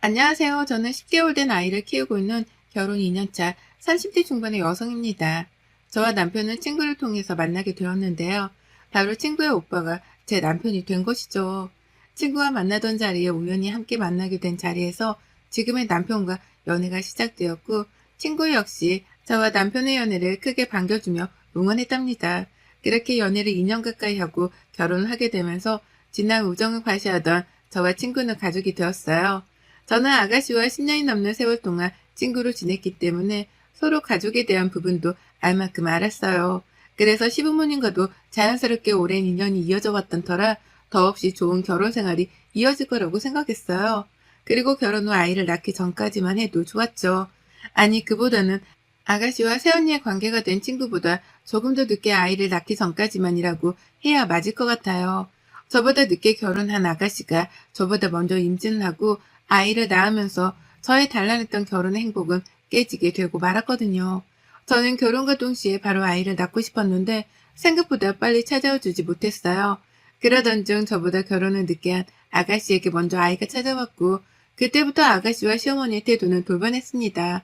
안녕하세요. 저는 10개월 된 아이를 키우고 있는 결혼 2년차 30대 중반의 여성입니다. 저와 남편은 친구를 통해서 만나게 되었는데요. 바로 친구의 오빠가 제 남편이 된 것이죠. 친구와 만나던 자리에 우연히 함께 만나게 된 자리에서 지금의 남편과 연애가 시작되었고, 친구 역시 저와 남편의 연애를 크게 반겨주며 응원했답니다. 그렇게 연애를 2년 가까이 하고 결혼을 하게 되면서 진한 우정을 과시하던 저와 친구는 가족이 되었어요. 저는 아가씨와 10년이 넘는 세월 동안 친구로 지냈기 때문에 서로 가족에 대한 부분도 알 만큼 알았어요. 그래서 시부모님과도 자연스럽게 오랜 인연이 이어져 왔던 터라 더없이 좋은 결혼 생활이 이어질 거라고 생각했어요. 그리고 결혼 후 아이를 낳기 전까지만 해도 좋았죠. 아니, 그보다는 아가씨와 새언니의 관계가 된 친구보다 조금 더 늦게 아이를 낳기 전까지만이라고 해야 맞을 것 같아요. 저보다 늦게 결혼한 아가씨가 저보다 먼저 임신을 하고 아이를 낳으면서 저의 단란했던 결혼의 행복은 깨지게 되고 말았거든요. 저는 결혼과 동시에 바로 아이를 낳고 싶었는데 생각보다 빨리 찾아와 주지 못했어요. 그러던 중 저보다 결혼을 늦게 한 아가씨에게 먼저 아이가 찾아왔고, 그때부터 아가씨와 시어머니의 태도는 돌변했습니다.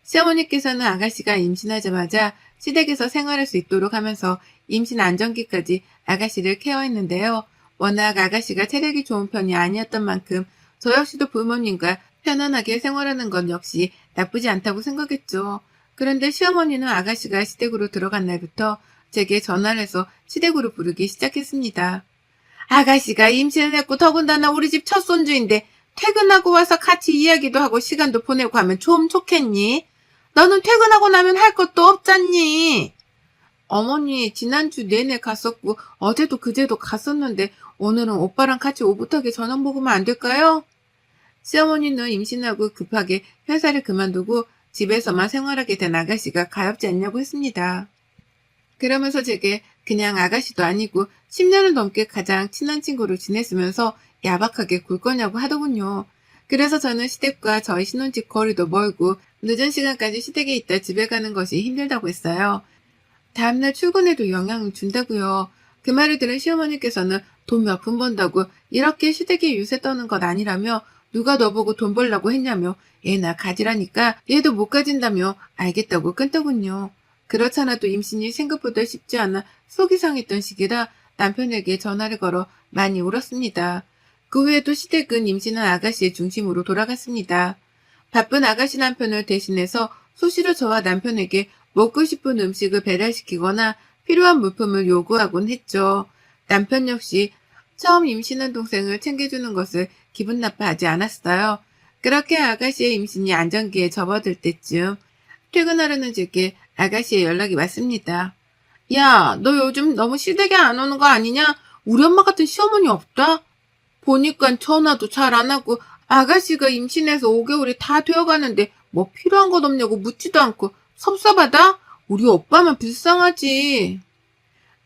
시어머니께서는 아가씨가 임신하자마자 시댁에서 생활할 수 있도록 하면서 임신 안정기까지 아가씨를 케어했는데요. 워낙 아가씨가 체력이 좋은 편이 아니었던 만큼 저 역시도 부모님과 편안하게 생활하는 건 역시 나쁘지 않다고 생각했죠. 그런데 시어머니는 아가씨가 시댁으로 들어간 날부터 제게 전화를 해서 시댁으로 부르기 시작했습니다. 아가씨가 임신을 했고 더군다나 우리 집 첫 손주인데 퇴근하고 와서 같이 이야기도 하고 시간도 보내고 하면 좀 좋겠니? 너는 퇴근하고 나면 할 것도 없잖니? 어머니, 지난주 내내 갔었고 어제도 그제도 갔었는데 오늘은 오빠랑 같이 오붓하게 저녁 먹으면 안 될까요? 시어머니는 임신하고 급하게 회사를 그만두고 집에서만 생활하게 된 아가씨가 가엾지 않냐고 했습니다. 그러면서 제게 그냥 아가씨도 아니고 10년을 넘게 가장 친한 친구로 지냈으면서 야박하게 굴 거냐고 하더군요. 그래서 저는 시댁과 저희 신혼집 거리도 멀고 늦은 시간까지 시댁에 있다 집에 가는 것이 힘들다고 했어요. 다음날 출근에도 영향을 준다고요. 그 말을 들은 시어머니께서는 돈 몇 푼 번다고 이렇게 시댁에 유세 떠는 것 아니라며, 누가 너보고 돈 벌라고 했냐며 애나 가지라니까 얘도 못 가진다며 알겠다고 끊더군요. 그렇잖아도 임신이 생각보다 쉽지 않아 속이 상했던 시기라 남편에게 전화를 걸어 많이 울었습니다. 그 후에도 시댁은 임신한 아가씨의 중심으로 돌아갔습니다. 바쁜 아가씨 남편을 대신해서 수시로 저와 남편에게 먹고 싶은 음식을 배달시키거나 필요한 물품을 요구하곤 했죠. 남편 역시 처음 임신한 동생을 챙겨주는 것을 기분 나빠하지 않았어요. 그렇게 아가씨의 임신이 안정기에 접어들 때쯤 퇴근하려는 제게 아가씨의 연락이 왔습니다. 야, 너 요즘 너무 시댁에 안 오는 거 아니냐? 우리 엄마 같은 시어머니 없다? 보니까 전화도 잘 안 하고 아가씨가 임신해서 5개월이 다 되어가는데 뭐 필요한 것 없냐고 묻지도 않고 섭섭하다? 우리 오빠만 불쌍하지.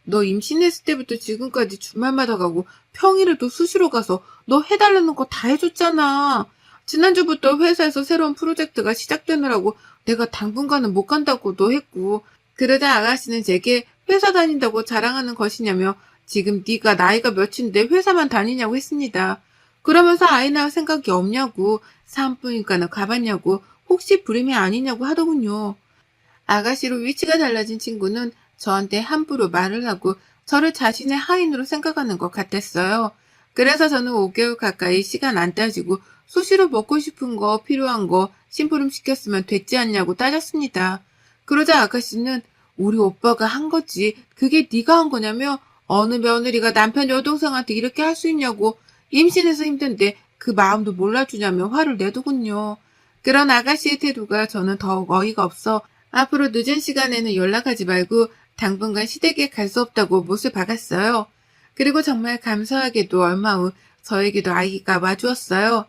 너 임신했을 때부터 지금까지 주말마다 가고 평일에도 수시로 가서 너 해달라는 거 다 해줬잖아. 지난주부터 회사에서 새로운 프로젝트가 시작되느라고 내가 당분간은 못 간다고도 했고, 그러다 아가씨는 제게 회사 다닌다고 자랑하는 것이냐며 지금 네가 나이가 몇인데 회사만 다니냐고 했습니다. 그러면서 아이 낳을 생각이 없냐고, 산부인과는 가봤냐고, 혹시 불임이 아니냐고 하더군요. 아가씨로 위치가 달라진 친구는 저한테 함부로 말을 하고 저를 자신의 하인으로 생각하는 것 같았어요. 그래서 저는 5개월 가까이 시간 안 따지고 수시로 먹고 싶은 거, 필요한 거 심부름 시켰으면 됐지 않냐고 따졌습니다. 그러자 아가씨는 우리 오빠가 한 거지, 그게 네가 한 거냐며, 어느 며느리가 남편 여동생한테 이렇게 할 수 있냐고, 임신해서 힘든데 그 마음도 몰라주냐며 화를 내더군요. 그런 아가씨의 태도가 저는 더욱 어이가 없어 앞으로 늦은 시간에는 연락하지 말고 당분간 시댁에 갈 수 없다고 못을 박았어요. 그리고 정말 감사하게도 얼마 후 저에게도 아이가 와주었어요.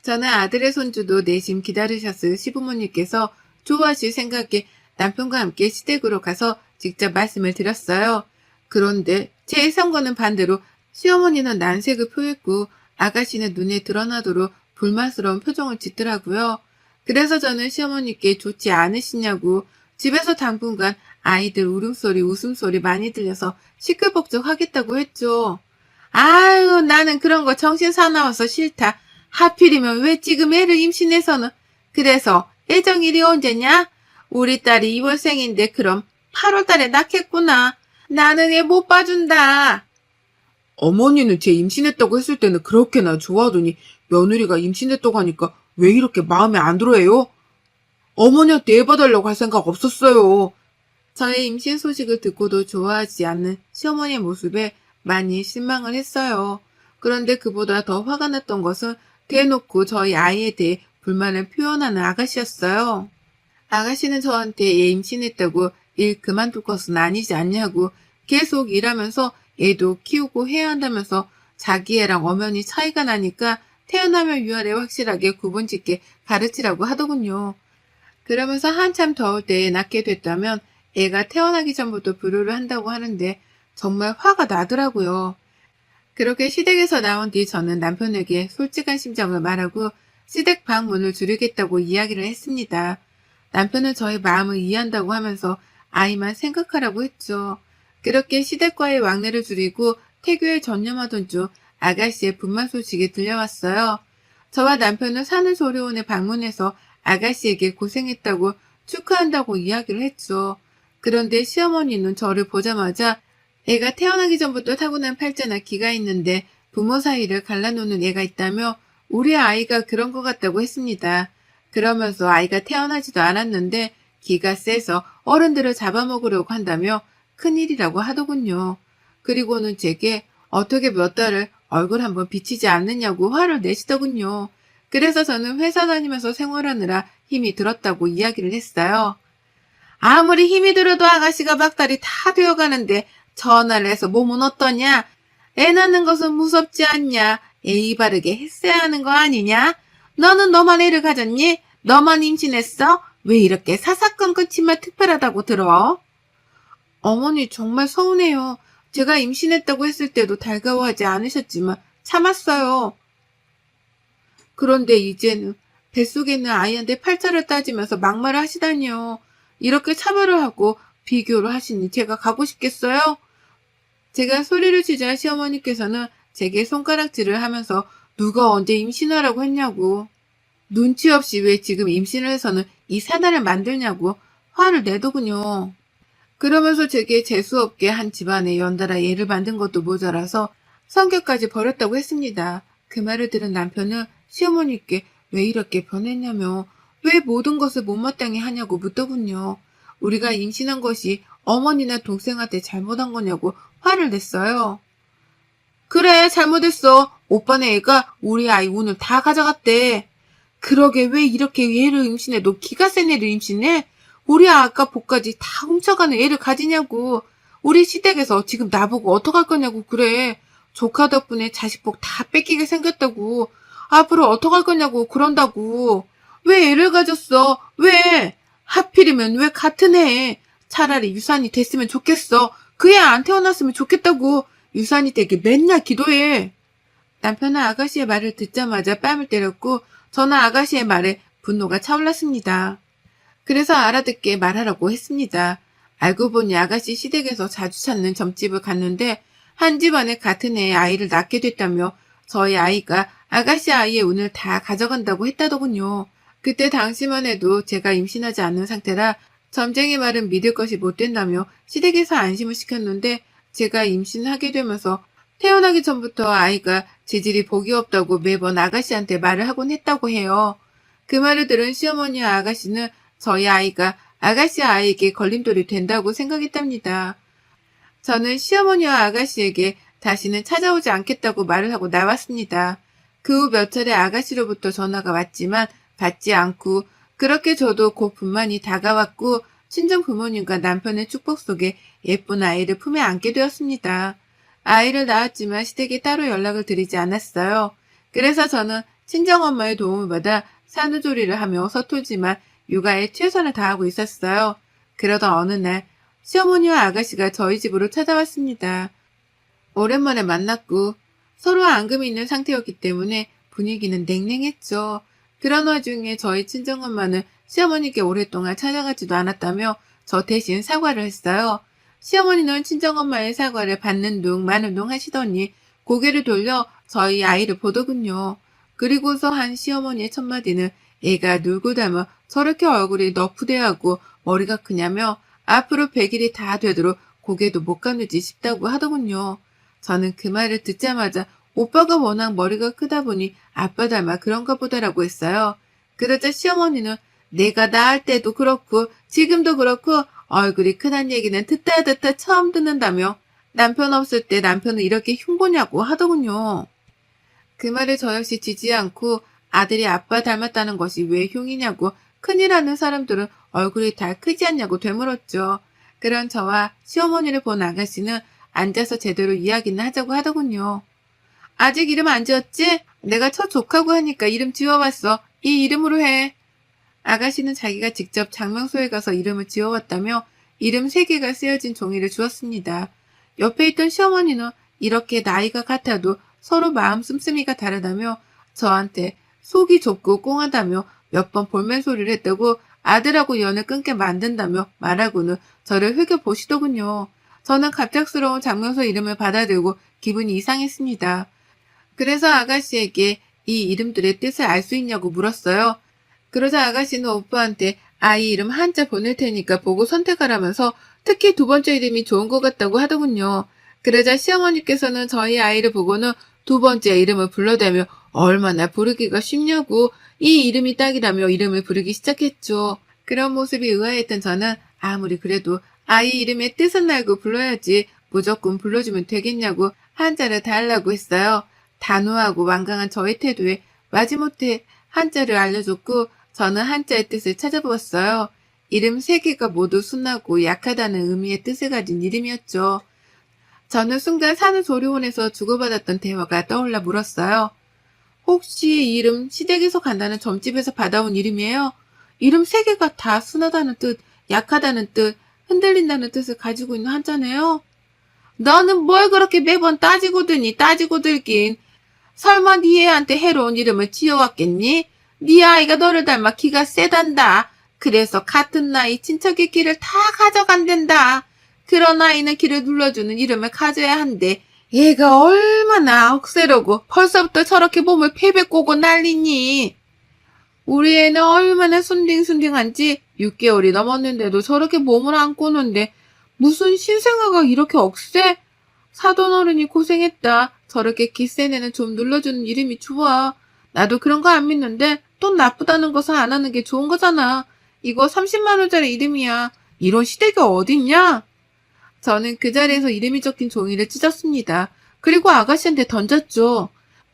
저는 아들의 손주도 내심 기다리셨을 시부모님께서 좋아하실 생각에 남편과 함께 시댁으로 가서 직접 말씀을 드렸어요. 그런데 제 예상과는 반대로 시어머니는 난색을 표했고 아가씨는 눈에 드러나도록 불만스러운 표정을 짓더라고요. 그래서 저는 시어머니께 좋지 않으시냐고, 집에서 당분간 아이들 울음소리, 웃음소리 많이 들려서 시끌벅적 하겠다고 했죠. 아유, 나는 그런 거 정신 사나워서 싫다. 하필이면 왜 지금 애를 임신해서는. 그래서 애정일이 언제냐? 우리 딸이 2월생인데 그럼 8월달에 낳겠구나. 나는 애 못 봐준다. 어머니는 제 임신했다고 했을 때는 그렇게나 좋아하더니 며느리가 임신했다고 하니까 왜 이렇게 마음에 안 들어해요? 어머니한테 애 봐달라고 할 생각 없었어요. 저의 임신 소식을 듣고도 좋아하지 않는 시어머니의 모습에 많이 실망을 했어요. 그런데 그보다 더 화가 났던 것은 대놓고 저희 아이에 대해 불만을 표현하는 아가씨였어요. 아가씨는 저한테 얘 임신했다고 일 그만둘 것은 아니지 않냐고 계속 일하면서 애도 키우고 해야 한다면서 자기 애랑 엄연히 차이가 나니까 태어나면 유아래 확실하게 구분짓게 가르치라고 하더군요. 그러면서 한참 더울 때에 낳게 됐다면 애가 태어나기 전부터 불효를 한다고 하는데 정말 화가 나더라고요. 그렇게 시댁에서 나온 뒤 저는 남편에게 솔직한 심정을 말하고 시댁 방문을 줄이겠다고 이야기를 했습니다. 남편은 저의 마음을 이해한다고 하면서 아이만 생각하라고 했죠. 그렇게 시댁과의 왕래를 줄이고 태교에 전념하던 중 아가씨의 분만 소식이 들려왔어요. 저와 남편은 산후조리원에 방문해서 아가씨에게 고생했다고 축하한다고 이야기를 했죠. 그런데 시어머니는 저를 보자마자 애가 태어나기 전부터 타고난 팔자나 기가 있는데 부모 사이를 갈라놓는 애가 있다며 우리 아이가 그런 것 같다고 했습니다. 그러면서 아이가 태어나지도 않았는데 기가 세서 어른들을 잡아먹으려고 한다며 큰일이라고 하더군요. 그리고는 제게 어떻게 몇 달을 얼굴 한번 비치지 않느냐고 화를 내시더군요. 그래서 저는 회사 다니면서 생활하느라 힘이 들었다고 이야기를 했어요. 아무리 힘이 들어도 아가씨가 막달이 다 되어가는데 전화를 해서 몸은 어떠냐? 애 낳는 것은 무섭지 않냐? 예의 바르게 했어야 하는 거 아니냐? 너는 너만 애를 가졌니? 너만 임신했어? 왜 이렇게 사사건건 치마 특별하다고 들어? 어머니 정말 서운해요. 제가 임신했다고 했을 때도 달가워하지 않으셨지만 참았어요. 그런데 이제는 뱃속에 있는 아이한테 팔자를 따지면서 막말을 하시다니요. 이렇게 차별을 하고 비교를 하시니 제가 가고 싶겠어요? 제가 소리를 치자 시어머니께서는 제게 손가락질을 하면서 누가 언제 임신하라고 했냐고, 눈치 없이 왜 지금 임신을 해서는 이 사단을 만들냐고 화를 내더군요. 그러면서 제게 재수없게 한 집안에 연달아 애를 만든 것도 모자라서 성격까지 버렸다고 했습니다. 그 말을 들은 남편은 시어머니께 왜 이렇게 변했냐며 왜 모든 것을 못마땅히 하냐고 묻더군요. 우리가 임신한 것이 어머니나 동생한테 잘못한 거냐고 화를 냈어요. 그래, 잘못했어. 오빠네 애가 우리 아이 운을 다 가져갔대. 그러게 왜 이렇게 애를 임신해? 너 기가 센 애를 임신해? 우리 아까 복까지 다 훔쳐가는 애를 가지냐고. 우리 시댁에서 지금 나보고 어떡할 거냐고 그래. 조카 덕분에 자식 복 다 뺏기게 생겼다고. 앞으로 어떡할 거냐고 그런다고. 왜 애를 가졌어? 왜? 하필이면 왜 같은 애? 차라리 유산이 됐으면 좋겠어. 그 애 안 태어났으면 좋겠다고. 유산이 되게 맨날 기도해. 남편은 아가씨의 말을 듣자마자 뺨을 때렸고 저는 아가씨의 말에 분노가 차올랐습니다. 그래서 알아듣게 말하라고 했습니다. 알고 보니 아가씨 시댁에서 자주 찾는 점집을 갔는데 한 집안에 같은 애의 아이를 낳게 됐다며 저희 아이가 아가씨 아이의 운을 다 가져간다고 했다더군요. 그때 당시만 해도 제가 임신하지 않는 상태라 점쟁이 말은 믿을 것이 못 된다며 시댁에서 안심을 시켰는데 제가 임신하게 되면서 태어나기 전부터 아이가 재질이 복이 없다고 매번 아가씨한테 말을 하곤 했다고 해요. 그 말을 들은 시어머니와 아가씨는 저희 아이가 아가씨 아이에게 걸림돌이 된다고 생각했답니다. 저는 시어머니와 아가씨에게 다시는 찾아오지 않겠다고 말을 하고 나왔습니다. 그 후 몇 차례 아가씨로부터 전화가 왔지만 받지 않고 그렇게 저도 곧 분만이 다가왔고 친정 부모님과 남편의 축복 속에 예쁜 아이를 품에 안게 되었습니다. 아이를 낳았지만 시댁에 따로 연락을 드리지 않았어요. 그래서 저는 친정엄마의 도움을 받아 산후조리를 하며 서툴지만 육아에 최선을 다하고 있었어요. 그러던 어느 날 시어머니와 아가씨가 저희 집으로 찾아왔습니다. 오랜만에 만났고 서로 앙금이 있는 상태였기 때문에 분위기는 냉랭했죠. 그런 와중에 저희 친정엄마는 시어머니께 오랫동안 찾아가지도 않았다며 저 대신 사과를 했어요. 시어머니는 친정엄마의 사과를 받는 둥 마는 둥 하시더니 고개를 돌려 저희 아이를 보더군요. 그리고서 한 시어머니의 첫마디는 애가 누구 닮아 저렇게 얼굴이 너프대하고 머리가 크냐며 앞으로 100일이 다 되도록 고개도 못 가누지 싶다고 하더군요. 저는 그 말을 듣자마자 오빠가 워낙 머리가 크다 보니 아빠 닮아 그런가 보다라고 했어요. 그러자 시어머니는 내가 낳을 때도 그렇고 지금도 그렇고 얼굴이 크단 얘기는 듣다 듣다 처음 듣는다며 남편 없을 때 남편은 이렇게 흉보냐고 하더군요. 그 말에 저 역시 지지 않고 아들이 아빠 닮았다는 것이 왜 흉이냐고 큰일 하는 사람들은 얼굴이 다 크지 않냐고 되물었죠. 그런 저와 시어머니를 본 아가씨는 앉아서 제대로 이야기는 하자고 하더군요. 아직 이름 안 지었지? 내가 첫 조카고 하니까 이름 지어왔어. 이 이름으로 해. 아가씨는 자기가 직접 장명소에 가서 이름을 지어왔다며 이름 3개가 쓰여진 종이를 주었습니다. 옆에 있던 시어머니는 이렇게 나이가 같아도 서로 마음 씀씀이가 다르다며 저한테 속이 좁고 꽁하다며 몇 번 볼멘소리를 했다고 아들하고 연을 끊게 만든다며 말하고는 저를 흘겨보시더군요. 저는 갑작스러운 장명소 이름을 받아들고 기분이 이상했습니다. 그래서 아가씨에게 이 이름들의 뜻을 알 수 있냐고 물었어요. 그러자 아가씨는 오빠한테 아이 이름 한자 보낼 테니까 보고 선택하라면서 특히 2번째 이름이 좋은 것 같다고 하더군요. 그러자 시어머니께서는 저희 아이를 보고는 2번째 이름을 불러대며 얼마나 부르기가 쉽냐고 이 이름이 딱이라며 이름을 부르기 시작했죠. 그런 모습이 의아했던 저는 아무리 그래도 아이 이름의 뜻은 알고 불러야지 무조건 불러주면 되겠냐고 한자를 달라고 했어요. 단호하고 완강한 저의 태도에 마지못해 한자를 알려줬고 저는 한자의 뜻을 찾아보았어요. 이름 3개가 모두 순하고 약하다는 의미의 뜻을 가진 이름이었죠. 저는 순간 산후조리원에서 주고받았던 대화가 떠올라 물었어요. 혹시 이 이름 시댁에서 간다는 점집에서 받아온 이름이에요? 이름 3개가 다 순하다는 뜻, 약하다는 뜻, 흔들린다는 뜻을 가지고 있는 한자네요? 너는 뭘 그렇게 매번 따지고 드니 따지고 들긴. 설마 네 애한테 해로운 이름을 지어왔겠니? 네 아이가 너를 닮아 기가 세단다. 그래서 같은 나이 친척의 길을 다 가져간댄다. 그런 아이는 길을 눌러주는 이름을 가져야 한대. 얘가 얼마나 억세르고 벌써부터 저렇게 몸을 패배 꼬고 난리니. 우리 애는 얼마나 순딩순딩한지 6개월이 넘었는데도 저렇게 몸을 안 꼬는데 무슨 신생아가 이렇게 억세? 사돈어른이 고생했다. 저렇게 기센 애는 좀 눌러주는 이름이 좋아. 나도 그런 거 안 믿는데 돈 나쁘다는 것을 안 하는 게 좋은 거잖아. 이거 30만 원짜리 이름이야. 이런 시댁이 어딨냐? 저는 그 자리에서 이름이 적힌 종이를 찢었습니다. 그리고 아가씨한테 던졌죠.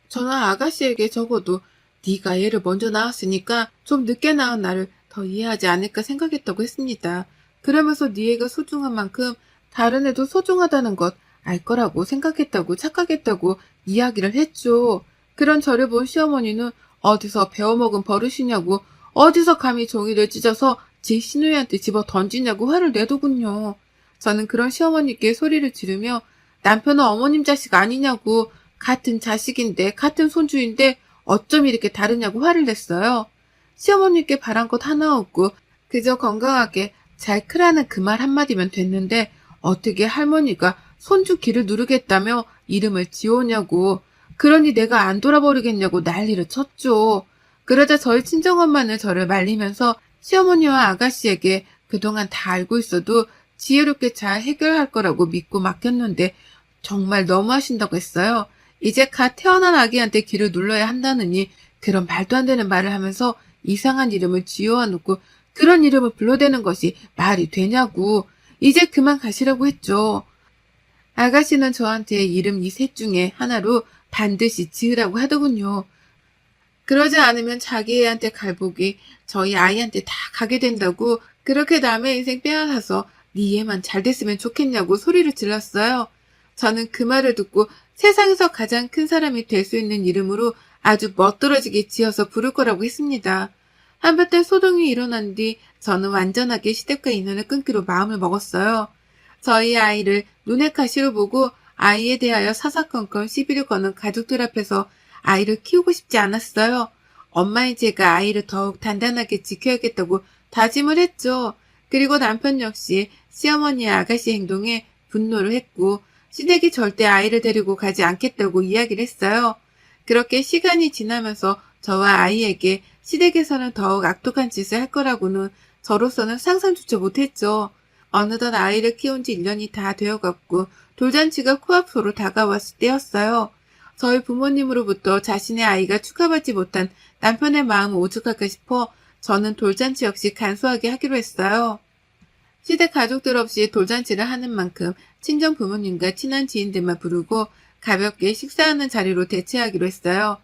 저는 아가씨에게 적어도 네가 얘를 먼저 낳았으니까 좀 늦게 낳은 나를 더 이해하지 않을까 생각했다고 했습니다. 그러면서 네 애가 소중한 만큼 다른 애도 소중하다는 것 알 거라고 생각했다고 착각했다고 이야기를 했죠. 그런 저를 본 시어머니는 어디서 배워먹은 버릇이냐고 어디서 감히 종이를 찢어서 제 시누이한테 집어 던지냐고 화를 내더군요. 저는 그런 시어머니께 소리를 지르며 남편은 어머님 자식 아니냐고 같은 자식인데 같은 손주인데 어쩜 이렇게 다르냐고 화를 냈어요. 시어머니께 바란 것 하나 없고 그저 건강하게 잘 크라는 그 말 한마디면 됐는데 어떻게 할머니가 손주 귀를 누르겠다며 이름을 지어오냐고 그러니 내가 안 돌아버리겠냐고 난리를 쳤죠. 그러자 저희 친정엄마는 저를 말리면서 시어머니와 아가씨에게 그동안 다 알고 있어도 지혜롭게 잘 해결할 거라고 믿고 맡겼는데 정말 너무하신다고 했어요. 이제 갓 태어난 아기한테 귀를 눌러야 한다느니 그런 말도 안 되는 말을 하면서 이상한 이름을 지어와놓고 그런 이름을 불러대는 것이 말이 되냐고 이제 그만 가시라고 했죠. 아가씨는 저한테 이름 이 셋 중에 하나로 반드시 지으라고 하더군요. 그러지 않으면 자기 애한테 갈복이 저희 아이한테 다 가게 된다고 그렇게 남의 인생 빼앗아서 네 애만 잘 됐으면 좋겠냐고 소리를 질렀어요. 저는 그 말을 듣고 세상에서 가장 큰 사람이 될 수 있는 이름으로 아주 멋들어지게 지어서 부를 거라고 했습니다. 한바탕 소동이 일어난 뒤 저는 완전하게 시댁과 인연을 끊기로 마음을 먹었어요. 저희 아이를 눈의 가시로 보고 아이에 대하여 사사건건 시비를 거는 가족들 앞에서 아이를 키우고 싶지 않았어요. 엄마인 제가 아이를 더욱 단단하게 지켜야겠다고 다짐을 했죠. 그리고 남편 역시 시어머니의 아가씨 행동에 분노를 했고 시댁이 절대 아이를 데리고 가지 않겠다고 이야기를 했어요. 그렇게 시간이 지나면서 저와 아이에게 시댁에서는 더욱 악독한 짓을 할 거라고는 저로서는 상상조차 못했죠. 어느덧 아이를 키운 지 1년이 다 되어갔고 돌잔치가 코앞으로 다가왔을 때였어요. 저희 부모님으로부터 자신의 아이가 축하받지 못한 남편의 마음을 오죽할까 싶어 저는 돌잔치 역시 간소하게 하기로 했어요. 시댁 가족들 없이 돌잔치를 하는 만큼 친정 부모님과 친한 지인들만 부르고 가볍게 식사하는 자리로 대체하기로 했어요.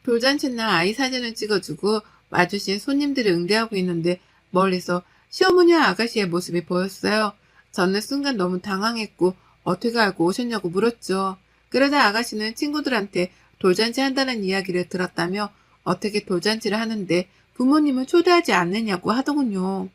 돌잔치날 아이 사진을 찍어주고 와주신 손님들을 응대하고 있는데 멀리서 시어머니와 아가씨의 모습이 보였어요. 저는 순간 너무 당황했고 어떻게 알고 오셨냐고 물었죠. 그러자 아가씨는 친구들한테 돌잔치 한다는 이야기를 들었다며 어떻게 돌잔치를 하는데 부모님을 초대하지 않느냐고 하더군요.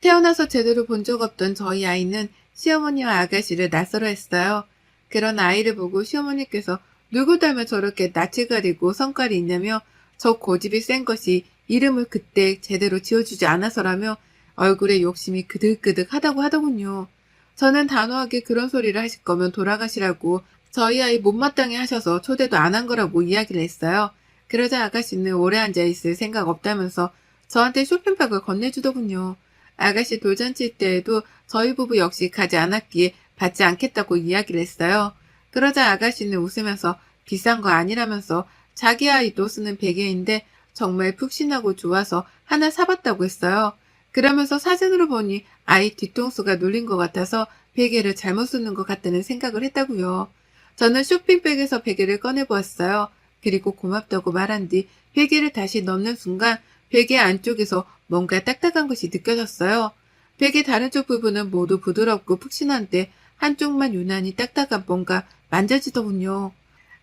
태어나서 제대로 본 적 없던 저희 아이는 시어머니와 아가씨를 낯설어 했어요. 그런 아이를 보고 시어머니께서 누구 닮아 저렇게 낯을 가리고 성깔이 있냐며 저 고집이 센 것이 이름을 그때 제대로 지어주지 않아서라며 얼굴에 욕심이 그득그득 하다고 하더군요. 저는 단호하게 그런 소리를 하실 거면 돌아가시라고 저희 아이 못마땅해 하셔서 초대도 안 한 거라고 이야기를 했어요. 그러자 아가씨는 오래 앉아있을 생각 없다면서 저한테 쇼핑백을 건네주더군요. 아가씨 돌잔치 때에도 저희 부부 역시 가지 않았기에 받지 않겠다고 이야기를 했어요. 그러자 아가씨는 웃으면서 비싼 거 아니라면서 자기 아이도 쓰는 베개인데 정말 푹신하고 좋아서 하나 사봤다고 했어요. 그러면서 사진으로 보니 아이 뒤통수가 눌린 것 같아서 베개를 잘못 쓰는 것 같다는 생각을 했다고요. 저는 쇼핑백에서 베개를 꺼내보았어요. 그리고 고맙다고 말한 뒤 베개를 다시 넣는 순간 베개 안쪽에서 뭔가 딱딱한 것이 느껴졌어요. 베개 다른 쪽 부분은 모두 부드럽고 푹신한데 한쪽만 유난히 딱딱한 뭔가 만져지더군요.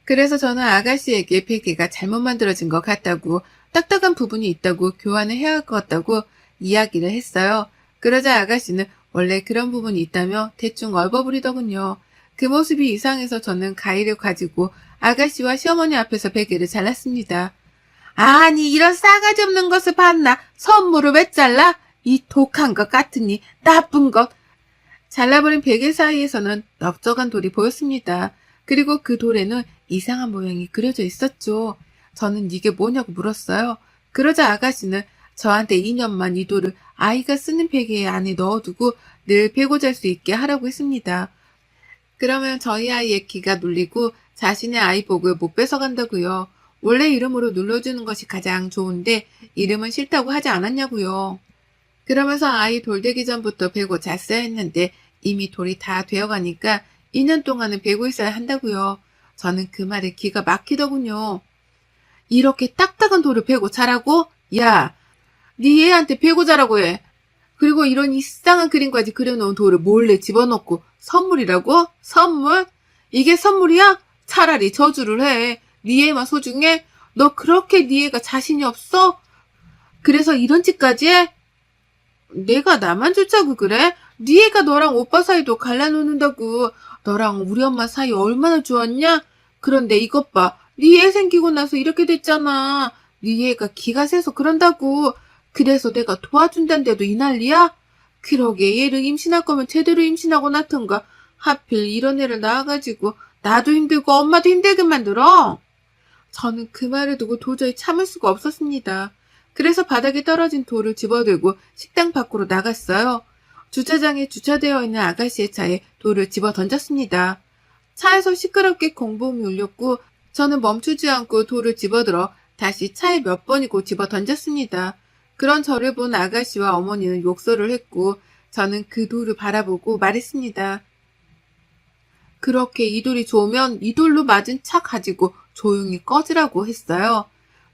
그래서 저는 아가씨에게 베개가 잘못 만들어진 것 같다고 딱딱한 부분이 있다고 교환을 해야 할 것 같다고 이야기를 했어요. 그러자 아가씨는 원래 그런 부분이 있다며 대충 얼버무리더군요. 그 모습이 이상해서 저는 가위를 가지고 아가씨와 시어머니 앞에서 베개를 잘랐습니다. 아니 이런 싸가지 없는 것을 봤나? 선물을 왜 잘라? 이 독한 것 같으니 나쁜 것. 잘라버린 베개 사이에서는 넓적한 돌이 보였습니다. 그리고 그 돌에는 이상한 모양이 그려져 있었죠. 저는 이게 뭐냐고 물었어요. 그러자 아가씨는 저한테 2년만 이 돌을 아이가 쓰는 베개 안에 넣어두고 늘 베고 잘 수 있게 하라고 했습니다. 그러면 저희 아이의 기가 눌리고 자신의 아이복을 못 뺏어간다고요. 원래 이름으로 눌러주는 것이 가장 좋은데 이름은 싫다고 하지 않았냐고요. 그러면서 아이 돌되기 전부터 베고 잤어야 했는데 이미 돌이 다 되어가니까 2년 동안은 베고 있어야 한다고요. 저는 그 말에 기가 막히더군요. 이렇게 딱딱한 돌을 베고 자라고? 야, 네 애한테 베고 자라고 해. 그리고 이런 이상한 그림까지 그려놓은 돌을 몰래 집어넣고 선물이라고? 선물? 이게 선물이야? 차라리 저주를 해. 네 애만 소중해? 너 그렇게 네 애가 자신이 없어? 그래서 이런 짓까지 해? 내가 나만 좋자고 그래? 네 애가 너랑 오빠 사이도 갈라놓는다고. 너랑 우리 엄마 사이 얼마나 좋았냐? 그런데 이것 봐. 네 애 생기고 나서 이렇게 됐잖아. 네 애가 기가 세서 그런다고. 그래서 내가 도와준다는데도 이 난리야? 그러게 얘를 임신할 거면 제대로 임신하고 낳던가. 하필 이런 애를 낳아가지고 나도 힘들고 엄마도 힘들게 만들어. 저는 그 말을 두고 도저히 참을 수가 없었습니다. 그래서 바닥에 떨어진 돌을 집어들고 식당 밖으로 나갔어요. 주차장에 주차되어 있는 아가씨의 차에 돌을 집어 던졌습니다. 차에서 시끄럽게 공보음이 울렸고 저는 멈추지 않고 돌을 집어들어 다시 차에 몇 번이고 집어 던졌습니다. 그런 저를 본 아가씨와 어머니는 욕설을 했고 저는 그 돌을 바라보고 말했습니다. 그렇게 이 돌이 좋으면 이 돌로 맞은 차 가지고 조용히 꺼지라고 했어요.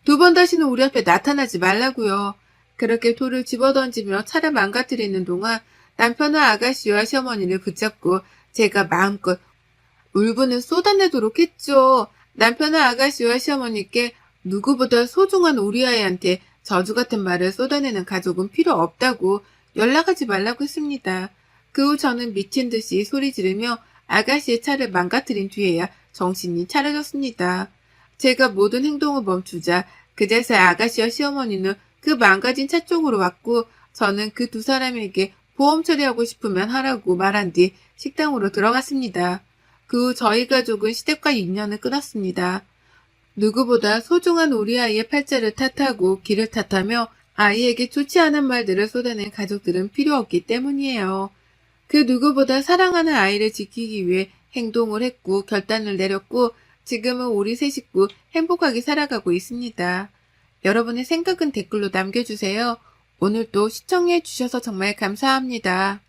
2번 다시는 우리 앞에 나타나지 말라고요. 그렇게 돌을 집어던지며 차를 망가뜨리는 동안 남편은 아가씨와 시어머니를 붙잡고 제가 마음껏 울분을 쏟아내도록 했죠. 남편은 아가씨와 시어머니께 누구보다 소중한 우리 아이한테 저주 같은 말을 쏟아내는 가족은 필요 없다고 연락하지 말라고 했습니다. 그 후 저는 미친 듯이 소리 지르며 아가씨의 차를 망가뜨린 뒤에야 정신이 차려졌습니다. 제가 모든 행동을 멈추자 그제서야 아가씨와 시어머니는 그 망가진 차 쪽으로 왔고 저는 그 2사람에게 보험 처리하고 싶으면 하라고 말한 뒤 식당으로 들어갔습니다. 그 후 저희 가족은 시댁과 인연을 끊었습니다. 누구보다 소중한 우리 아이의 팔자를 탓하고 기를 탓하며 아이에게 좋지 않은 말들을 쏟아낸 가족들은 필요 없기 때문이에요. 그 누구보다 사랑하는 아이를 지키기 위해 행동을 했고 결단을 내렸고 지금은 우리 세 식구 행복하게 살아가고 있습니다. 여러분의 생각은 댓글로 남겨주세요. 오늘도 시청해 주셔서 정말 감사합니다.